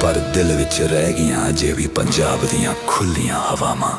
पर दिल विच रह गईयां अजे भी पंजाब दियां खुलियां हवावां।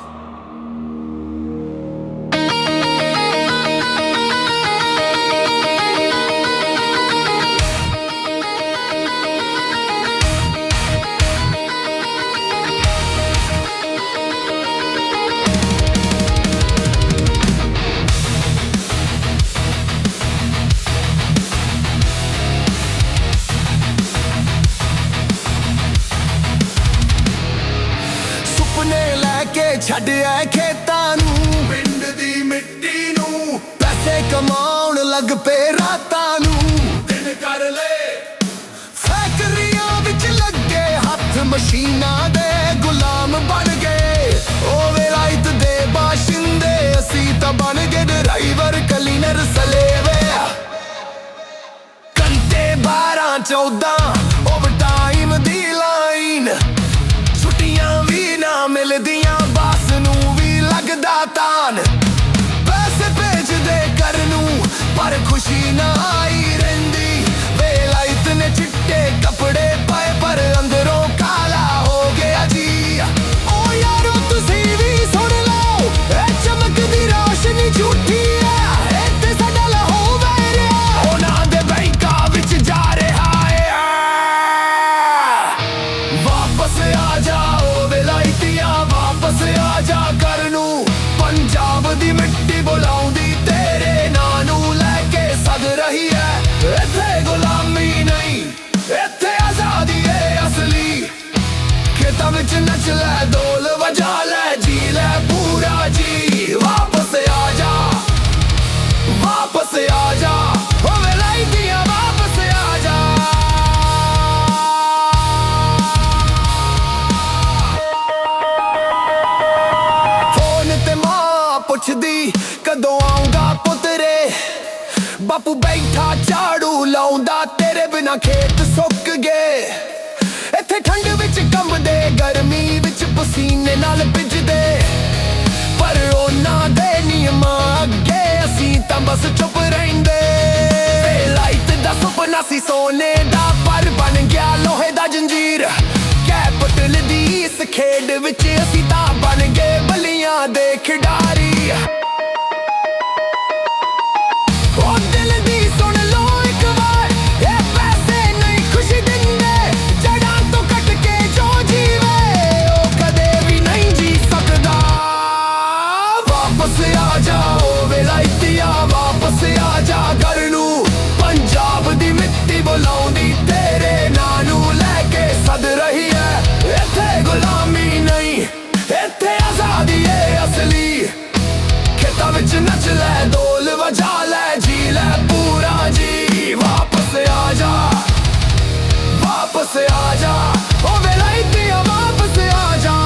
छड्ड आए खेतां नूं पिंड दी मिट्टी नूं, पैसे कमाउण लग पे रातां नूं। दिन कर ले फैक्टरियां विच लगे हत्थ मशीनां दे गुलाम बन गए। ओ विलायत दे बाशिंदे असीं तां बन गए ड्राइवर क्लीनर सलेवे। घंटे 12-14 ओवर टाइम दी लाइन, छुट्टियां भी ना मिलदियां तान। पैसे भेजदे घर नूं पर खुशी ना आई रहिंदी। विलायत ने चिट्टे कपड़े पाए पर अंदरों काला हो गया जी। ओ यारो तुसीं भी सुन लो, ए चमकदी रोशनी झूठी है, इत्थे साडा लहू वह रिहा उन्हां दे बैंकां विच जा रिहा है। वापस आ जाओ विलायतियां, वापस आ जा घर नूं। पंजाब दी मिट्टी बुलाउंदी तेरे नां नूं लैके सद रही है। इत्थे गुलामी नहीं, इत्थे आजादी है असली। खेतां विच नच लै, ढोल वजा लै, जी लै पूरा जी। वापस आ जा, वापस आ जा, ओ विलायतियां वापस आ जा। पुछदी कदों आऊंगा पुत्तरे, बापू बैठा झाड़ू लाउंदा, तेरे बिना खेत सुक गए। इत्थे ठंड विच कंबदे, गर्मी विच पसीने नाल भिजदे, पर उन्हां दे नियमां अगे असीं तां बस चुप रहिंदे। विलायत दा सुपना सी सोने दा पर बन गया लोहे दा जंजीर। कैपिटल दी इस खेड विच असीं तां बन गए बलियां दे खिडारी। नच लै, ढोल वजा लै, जी लै पूरा जी। वापस आ जा, वापस आ जा, ओ विलायतियां वापस आ जा।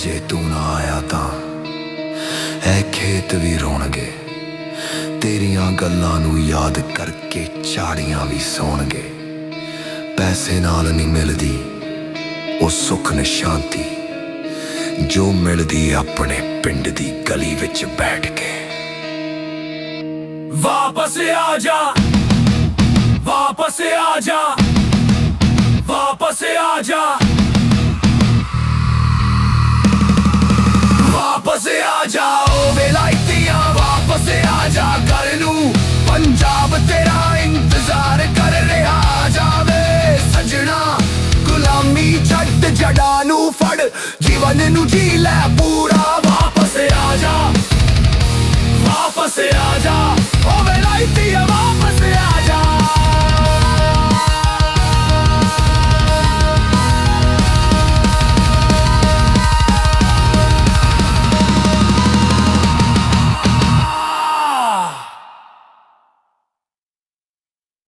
जे तू ना आया तां ऐ खेत भी रोणगे, तेरियां गल्लां नूं याद करके झाड़ियां भी सौणगे। पैसे नाल नहीं मिलदी ओ सुख न शांति, जो मिलदी अपने पिंड दी गली विच बैठ के। वापस आ जा, वापस आ जा, वापस आ जा, वापस आ जाओ विलायतियां, वापस आ जा घर नूं। पंजाब तेरा इंतजार कर रहा जावे सजना। गुलामी छड्ड जड़ा नूं फड़, जीवन नूं जी लै पूरा। वापस आ जा, वापस आ जा, ओ विलायतियां वापस